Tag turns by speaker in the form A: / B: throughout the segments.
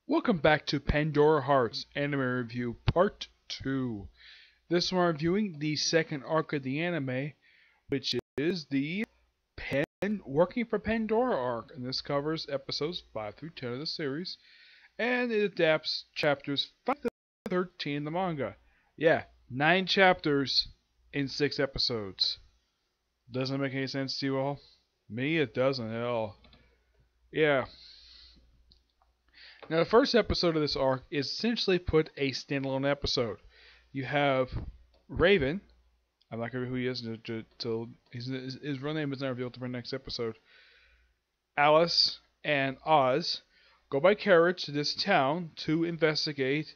A: Welcome back to Pandora Hearts Anime Review Part 2. This one I'm reviewing the second arc of the anime, which is the Working for Pandora arc, and this covers episodes 5 through 10 of the series, and it adapts chapters 5 to 13 in the manga. Yeah, 9 chapters in 6 episodes. Doesn't make any sense to you all? Me, it doesn't at all. Yeah. Now, the first episode of this arc is essentially put a standalone episode. You have Raven. I'm not going to reveal who he is until his real name is not revealed until the next episode. Alice and Oz go by carriage to this town to investigate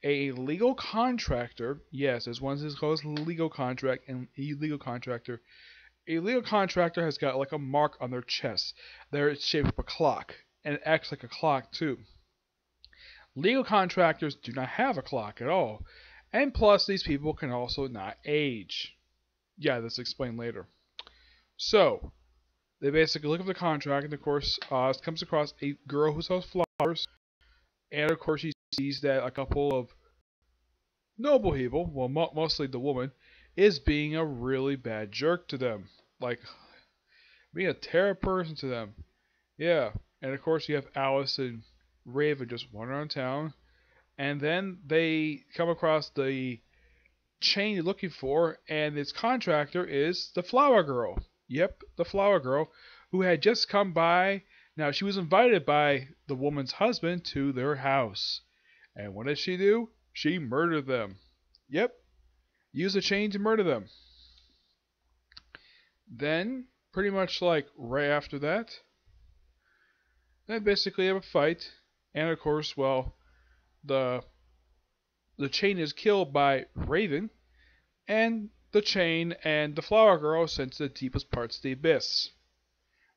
A: a legal contractor. Yes, there's one that's called legal contract and illegal contractor. A legal contractor has got like a mark on their chest. They're shaped like a clock, and it acts like a clock too. Legal contractors do not have a clock at all, and plus these people can also not age. Yeah, that's explained later. So, they basically look at the contract, and of course, Oz comes across a girl who sells flowers, and of course he sees that a couple of noble people, well mostly the woman, is being a really bad jerk to them. Like, being a terrible person to them. Yeah, and of course you have Alice and Raven just wander around town, and then they come across the chain you're looking for, and its contractor is the Flower Girl. Yep, the Flower Girl, who had just come by. Now, she was invited by the woman's husband to their house. And what did she do? She murdered them. Yep, used a chain to murder them. Then, pretty much like right after that, they basically have a fight. And of course, well, the chain is killed by Raven, and the chain and the Flower Girl sent to the deepest parts of the abyss.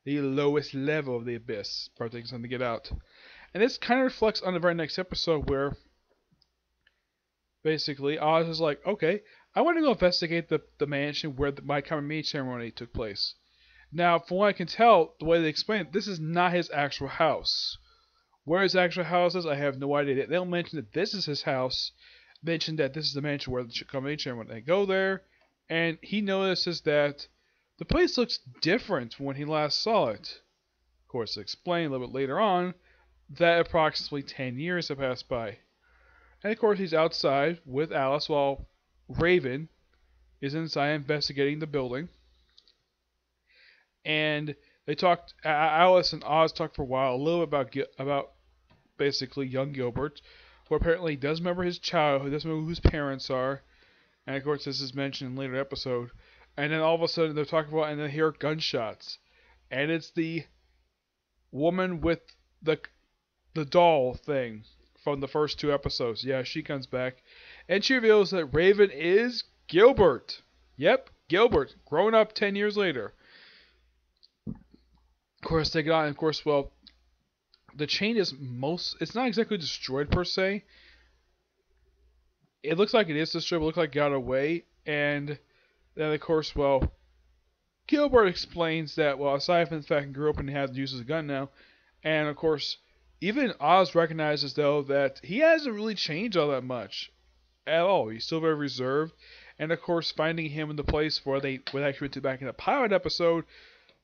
A: The lowest level of the abyss. Part taking something to get out. And this kind of reflects on the very next episode where basically Oz is like, okay, I want to go investigate the mansion where my coming ceremony took place. Now, from what I can tell, the way they explain it, this is not his actual house. Where his actual house is, I have no idea. They don't mention that this is his house. Mention that this is the mansion where the coming ceremony. They go there, and he notices that the place looks different from when he last saw it. Of course, it's explained a little bit later on that approximately 10 years have passed by. And of course, he's outside with Alice while Raven is inside investigating the building. And they talked. Alice and Oz talked for a while, a little bit about basically young Gilbert, who apparently does remember his childhood, doesn't remember who his parents are, and of course this is mentioned in a later episode. And then all of a sudden they're talking about, and they hear gunshots, and it's the woman with the doll thing from the first 2 episodes. Yeah, she comes back, and she reveals that Raven is Gilbert. Yep, Gilbert, grown up 10 years later. Of course, they get on, and of course, well, the chain is it's not exactly destroyed per se. It looks like it is destroyed, but it looks like it got away. And then, of course, well, Gilbert explains that, well, aside from the fact he grew up and he has to use his gun now, and of course, even Oz recognizes, though, that he hasn't really changed all that much at all. He's still very reserved. And of course, finding him in the place where they would actually went to back in the pilot episode,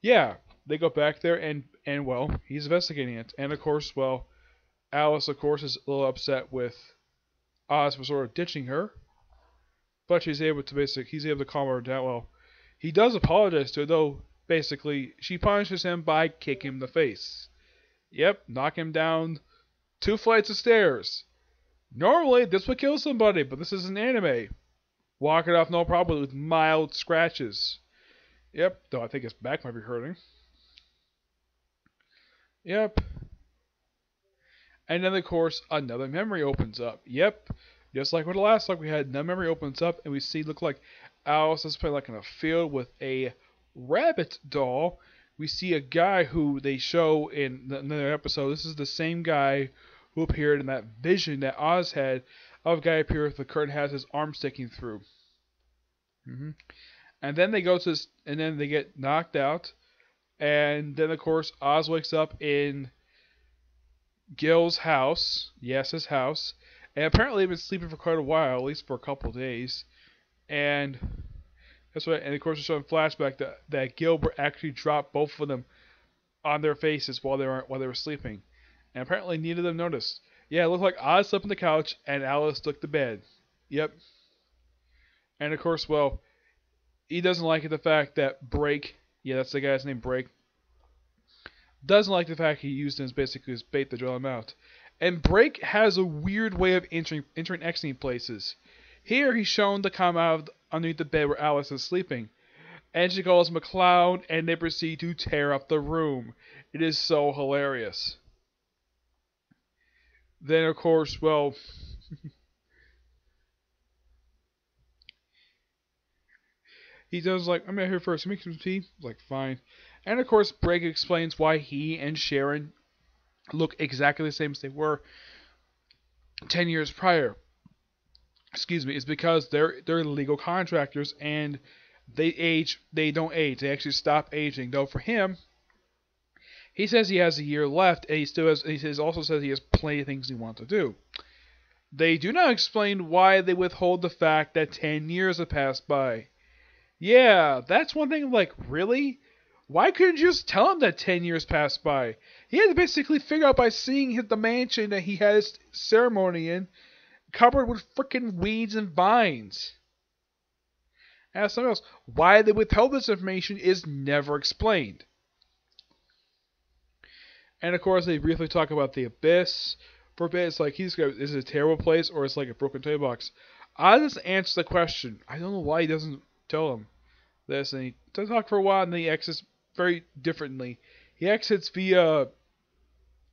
A: yeah, they go back there and well, he's investigating it. And of course, well, Alice, of course, is a little upset with Oz for sort of ditching her. But he's able to calm her down. Well, he does apologize to her, though, basically, she punishes him by kicking him in the face. Yep, knock him down 2 flights of stairs. Normally, this would kill somebody, but this is an anime. Walk it off no problem with mild scratches. Yep, though I think his back might be hurting. Yep. And then, of course, another memory opens up. Yep. Just like with the last time we had, another memory opens up, and we see, look like Alice is playing like in a field with a rabbit doll. We see a guy who they show in another episode. This is the same guy who appeared in that vision that Oz had of a guy appear with the curtain has his arm sticking through. And then they go to this, and then they get knocked out. And then, of course, Oz wakes up in Gil's house. Yes, his house. And apparently they've been sleeping for quite a while, at least for a couple of days. And that's right. And of course, we're showing flashback that Gilbert actually dropped both of them on their faces while they were sleeping. And apparently neither of them noticed. Yeah, it looked like Oz slept on the couch and Alice took the bed. Yep. And of course, well, he doesn't like the fact that Break, yeah, that's the guy's name, Break, doesn't like the fact he used him as basically his bait to draw him out. And Break has a weird way of entering exiting places. Here he's shown to come out of underneath the bed where Alice is sleeping. And she calls him a clown, and they proceed to tear up the room. It is so hilarious. Then, of course, well, he does like, I'm out here first, make some tea. Like, fine. And of course, Break explains why he and Sharon look exactly the same as they were 10 years prior. Excuse me, it's because they're legal contractors and they don't age. They actually stop aging. Though for him, he says he has a year left, and he also says he has plenty of things he wants to do. They do not explain why they withhold the fact that 10 years have passed by. Yeah, that's one thing, like, really? Why couldn't you just tell him that 10 years passed by? He had to basically figure out by seeing the mansion that he had his ceremony in, covered with freaking weeds and vines. As something else, why they withheld this information is never explained. And of course, they briefly talk about the abyss. For a bit, it's like, is it a terrible place or it's like a broken toy box? I just answer the question. I don't know why he doesn't tell him this. And he does talk for a while, and then he exits very differently. He exits via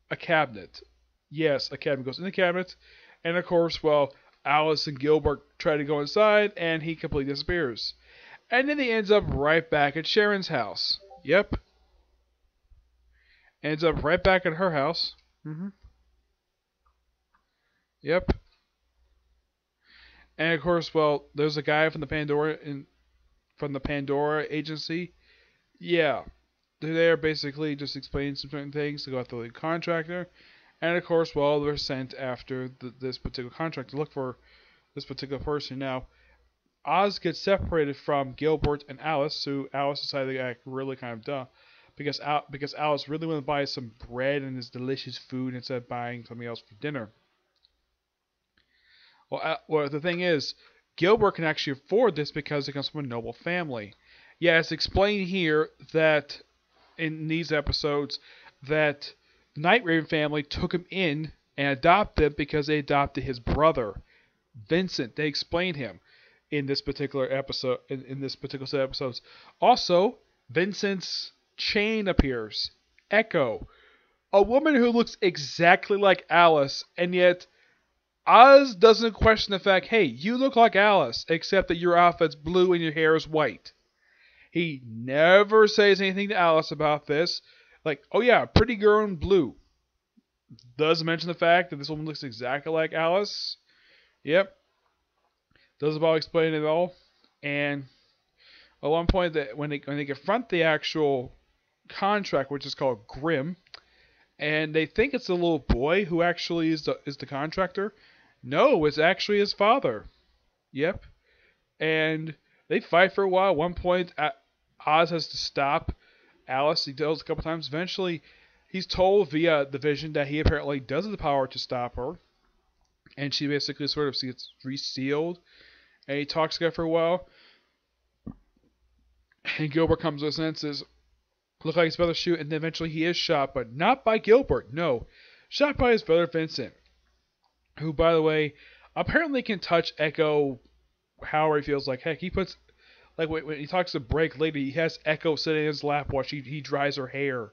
A: a cabinet. Yes, a cabinet goes in the cabinet. And of course, well, Alice and Gilbert try to go inside, and he completely disappears. And then he ends up right back at Sharon's house. Yep. Ends up right back at her house. Yep. And of course, well, there's a guy from the Pandora agency. Yeah. They're there basically just explaining some certain things to go after the contractor. And of course, well, they're sent after this particular contractor to look for this particular person. Now, Oz gets separated from Gilbert and Alice, who Alice decided to act really kind of dumb. Because Alice really wanted to buy some bread and this delicious food instead of buying something else for dinner. Well, the thing is, Gilbert can actually afford this because he comes from a noble family. Yeah, it's explained here that in these episodes that the Night Raven family took him in and adopted him because they adopted his brother, Vincent. They explained him in this particular episode. In this particular set of episodes, also Vincent's chain appears. Echo, a woman who looks exactly like Alice, and yet Oz doesn't question the fact, hey, you look like Alice, except that your outfit's blue and your hair is white. He never says anything to Alice about this. Like, oh yeah, pretty girl in blue. Does mention the fact that this woman looks exactly like Alice. Yep. Doesn't bother explaining it all. And at one point, that when they confront the actual contract, which is called Grimm, and they think it's the little boy who actually is the contractor. No, it's actually his father. Yep. And they fight for a while. At one point, Oz has to stop Alice. He tells a couple times. Eventually, he's told via the vision that he apparently does have the power to stop her. And she basically sort of gets resealed. And he talks to her for a while. And Gilbert comes to his senses. Look like he's about to shoot, and then eventually he is shot, but not by Gilbert. No, shot by his brother Vincent, who, by the way, apparently can touch Echo however he feels like. Heck, he puts, like when he talks to Break later, he has Echo sitting in his lap while he dries her hair.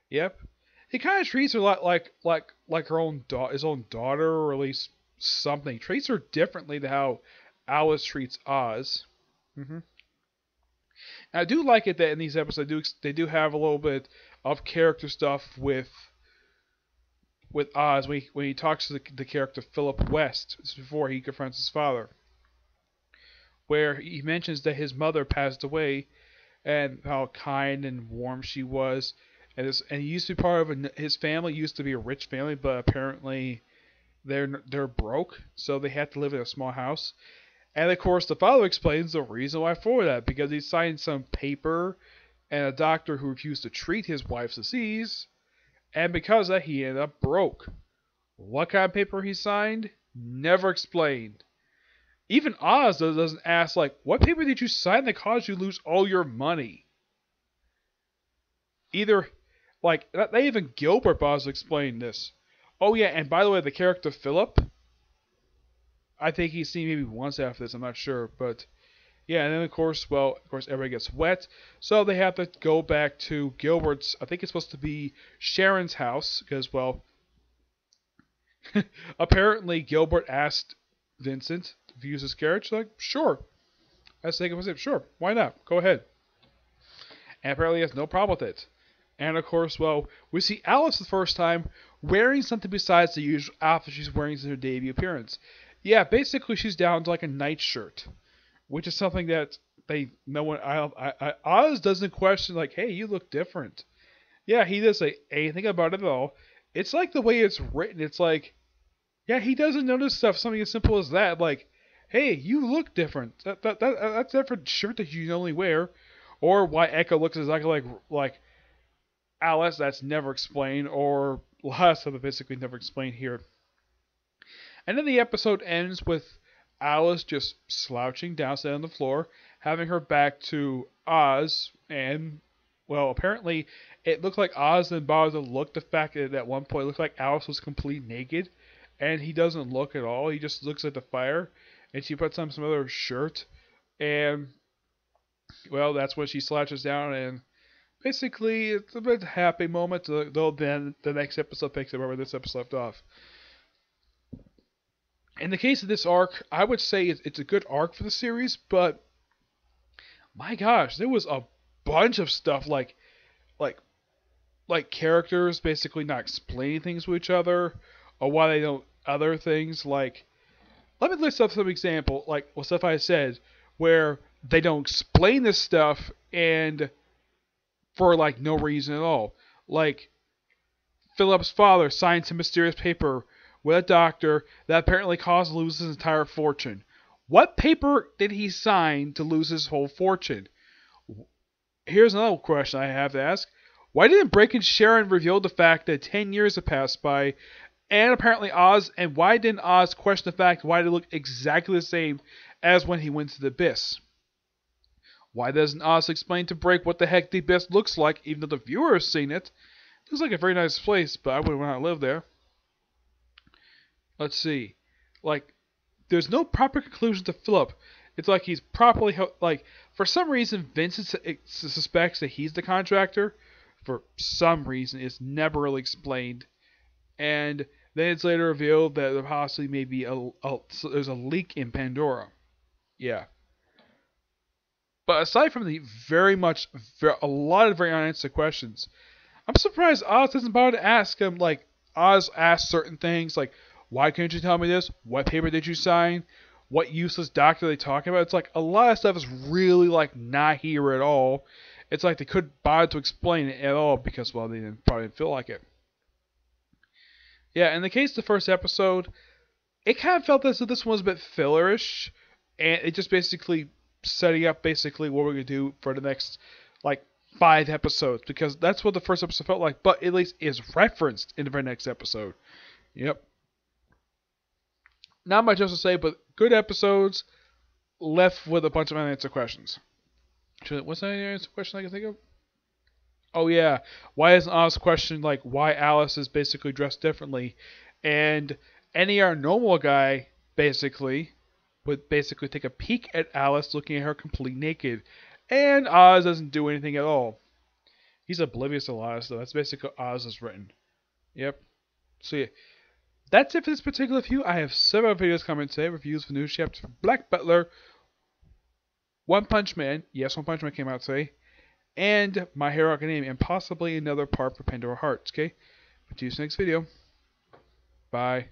A: Yep, he kind of treats her a lot like her own his own daughter, or at least something. Treats her differently than how Alice treats Oz. I do like it that in these episodes they do have a little bit of character stuff with Oz when he talks to the character Philip West. This is before he confronts his father, where he mentions that his mother passed away and how kind and warm she was, and he used to be part of his family used to be a rich family, but apparently they're broke, so they had to live in a small house. And of course, the father explains the reason why for that, because he signed some paper and a doctor who refused to treat his wife's disease, and because of that, he ended up broke. What kind of paper he signed? Never explained. Even Oz doesn't ask, like, what paper did you sign that caused you to lose all your money? Either, like, not even Gilbert bothers to explain this. Oh yeah, and by the way, the character Philip, I think he's seen maybe once after this, I'm not sure, but yeah, and then of course everybody gets wet, so they have to go back to Gilbert's, I think it's supposed to be Sharon's house, because, well, apparently Gilbert asked Vincent to use his carriage, like, sure. I was thinking, sure, why not? Go ahead. And apparently he has no problem with it. And of course, well, we see Alice the first time wearing something besides the usual outfit she's wearing in her debut appearance. Yeah, basically she's down to like a nightshirt, which is something that Oz doesn't question, like, hey, you look different. Yeah, he doesn't say anything about it at all. It's like the way it's written. It's like, yeah, he doesn't notice stuff. Something as simple as that, like, hey, you look different. That's a different shirt that you normally wear. Or why Echo looks exactly like Alice. That's never explained, or a lot of stuff that basically never explained here. And then the episode ends with Alice just slouching down, sitting on the floor, having her back to Oz, and, well, apparently it looked like Oz didn't bother to look. The fact that at one point it looked like Alice was completely naked, and he doesn't look at all. He just looks at the fire, and she puts on some other shirt, and, well, that's when she slouches down, and basically it's a bit happy moment, though then the next episode picks up where this episode left off. In the case of this arc, I would say it's a good arc for the series, but my gosh, there was a bunch of stuff like characters basically not explaining things to each other, or why they don't other things. Like, let me list up some example, like stuff I said, where they don't explain this stuff and for like no reason at all. Like, Philip's father signed some mysterious paper with a doctor that apparently caused him to lose his entire fortune. What paper did he sign to lose his whole fortune? Here's another question I have to ask. Why didn't Brake and Sharon reveal the fact that 10 years have passed by, and apparently Oz, and why didn't Oz question the fact why they look exactly the same as when he went to the Abyss? Why doesn't Oz explain to Brake what the heck the Abyss looks like, even though the viewer has seen it? It looks like a very nice place, but I wouldn't want to live there. Let's see. Like, there's no proper conclusion to Philip. It's like he's properly, like, for some reason, Vincent suspects that he's the contractor. For some reason, it's never really explained. And then it's later revealed that there possibly may be there's a leak in Pandora. Yeah. But aside from the a lot of very unanswered questions, I'm surprised Oz doesn't bother to ask him. Like, Oz asks certain things, like, why couldn't you tell me this? What paper did you sign? What useless doctor are they talking about? It's like a lot of stuff is really like not here at all. It's like they couldn't bother to explain it at all because, well, they probably didn't feel like it. Yeah, in the case of the first episode, it kind of felt as if this one was a bit fillerish, and it just basically setting up basically what we're going to do for the next, like, 5 episodes, because that's what the first episode felt like, but at least is referenced in the very next episode. Yep. Not much else to say, but good episodes left with a bunch of unanswered questions. What's the unanswered question I can think of? Oh yeah, why isn't Oz questioned like why Alice is basically dressed differently, and any other normal guy basically would basically take a peek at Alice looking at her completely naked, and Oz doesn't do anything at all. He's oblivious to a lot of stuff. That's basically how Oz is written. Yep. So yeah. That's it for this particular review. I have several videos coming today. Reviews for new chapters for Black Butler, One Punch Man. Yes, One Punch Man came out today. And My Hero Academia. And possibly another part for Pandora Hearts. Okay? See you in the next video. Bye.